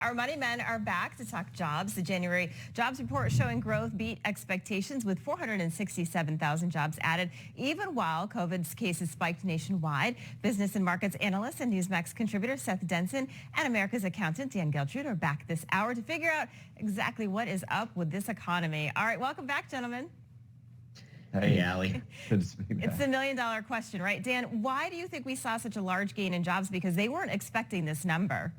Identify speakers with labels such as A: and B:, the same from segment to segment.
A: Our money men are back to talk jobs. The January jobs report showing growth beat expectations with 467,000 jobs added, even while COVID's cases spiked nationwide. Business and markets analyst and Newsmax contributor Seth Denson and America's accountant Dan Geltrude are back this hour to figure out exactly what is up with this economy. All right, welcome back, gentlemen.
B: Hey, Allie.
A: It's the million-dollar question, right? Dan, why do you think we saw such a large gain in jobs? Because they weren't expecting this number.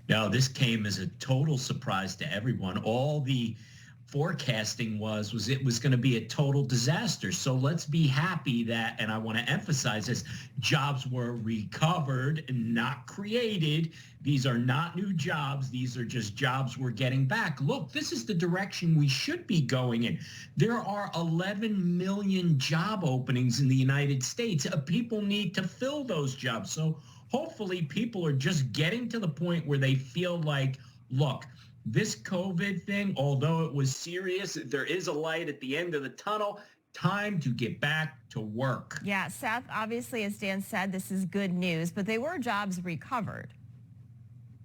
B: No, this came as a total surprise to everyone. All the forecasting was it was going to be a total disaster. So let's be happy that, and I want to emphasize this, jobs were recovered and not created. These are not new jobs. These are just jobs we're getting back. Look, this is the direction we should be going in. There are 11 million job openings in the United States. People need to fill those jobs. So hopefully people are just getting to the point where they feel like, look, this COVID thing, although it was serious, there is a light at the end of the tunnel. Time to get back to work.
A: Yeah, Seth, obviously, as Dan said, this is good news, but they were jobs recovered.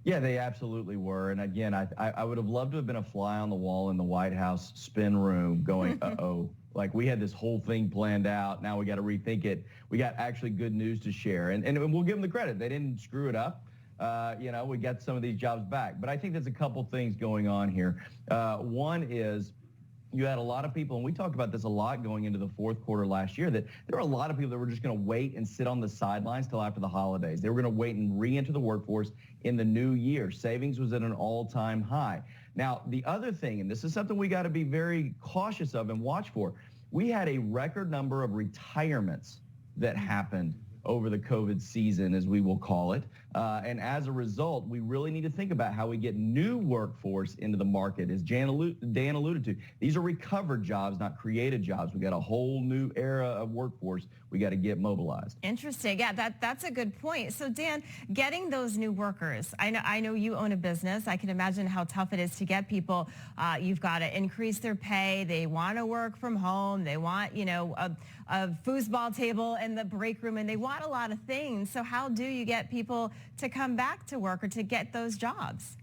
C: Yeah, they absolutely were. And again, I would have loved to have been a fly on the wall in the White House spin room going, uh-oh, like we had this whole thing planned out. Now we got to rethink it. We got actually good news to share. And we'll give them the credit. They didn't screw it up. We got some of these jobs back. But I think there's a couple things going on here. One is you had a lot of people, and we talked about this a lot going into the fourth quarter last year, that there were a lot of people that were just going to wait and sit on the sidelines till after the holidays. They were going to wait and re-enter the workforce in the new year. Savings was at an all-time high. Now, the other thing, and this is something we got to be very cautious of and watch for, we had a record number of retirements that happened over the COVID season, as we will call it. And as a result, we really need to think about how we get new workforce into the market. As Dan alluded to, these are recovered jobs, not created jobs. We got a whole new era of workforce we got to get mobilized.
A: Interesting. Yeah, that's a good point. So Dan, getting those new workers, I know you own a business. I can imagine how tough it is to get people. You've got to increase their pay. They want to work from home. They want, a foosball table in the break room, and they want a lot of things. So how do you get people to come back to work or to get those jobs?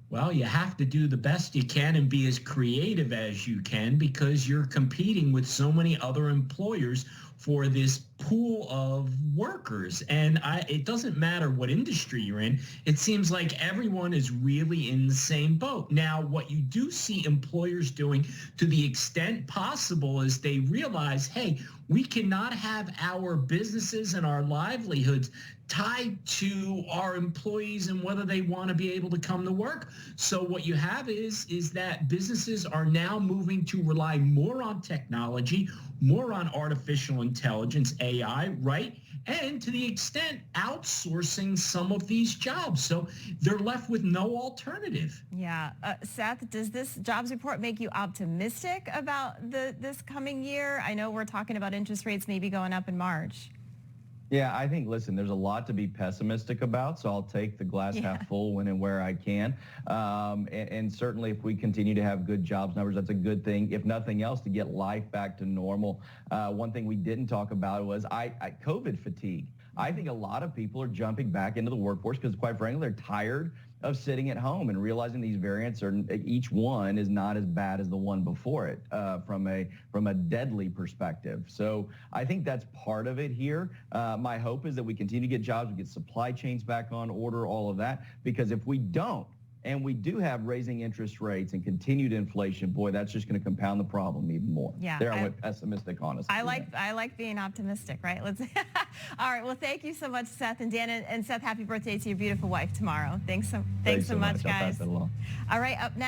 B: Well, you have to do the best you can and be as creative as you can, because you're competing with so many other employers for this pool of workers. And it doesn't matter what industry you're in. It seems like everyone is really in the same boat. Now, what you do see employers doing to the extent possible is they realize, hey, we cannot have our businesses and our livelihoods tied to our employees and whether they want to be able to come to work. So what you have is that businesses are now moving to rely more on technology, more on artificial intelligence, AI, right? And to the extent outsourcing some of these jobs. So they're left with no alternative.
A: Yeah. Seth, does this jobs report make you optimistic about this coming year? I know we're talking about interest rates maybe going up in March.
C: Yeah, I think, listen, there's a lot to be pessimistic about, so I'll take the glass half full when and where I can. And certainly if we continue to have good jobs numbers, that's a good thing. If nothing else, to get life back to normal. One thing we didn't talk about was COVID fatigue. I think a lot of people are jumping back into the workforce because, quite frankly, they're tired of sitting at home and realizing these variants each one is not as bad as the one before it from a deadly perspective. So I think that's part of it here. My hope is that we continue to get jobs, we get supply chains back on order, all of that, because if we don't, and we do have raising interest rates and continued inflation, boy, that's just going to compound the problem even more.
A: Yeah,
C: there I went pessimistic, honestly.
A: I like being optimistic, right? All right. Well, thank you so much, Seth and Dan, and Seth, happy birthday to your beautiful wife tomorrow. Thanks so much, guys.
C: I'll pass that along.
A: All right, up next.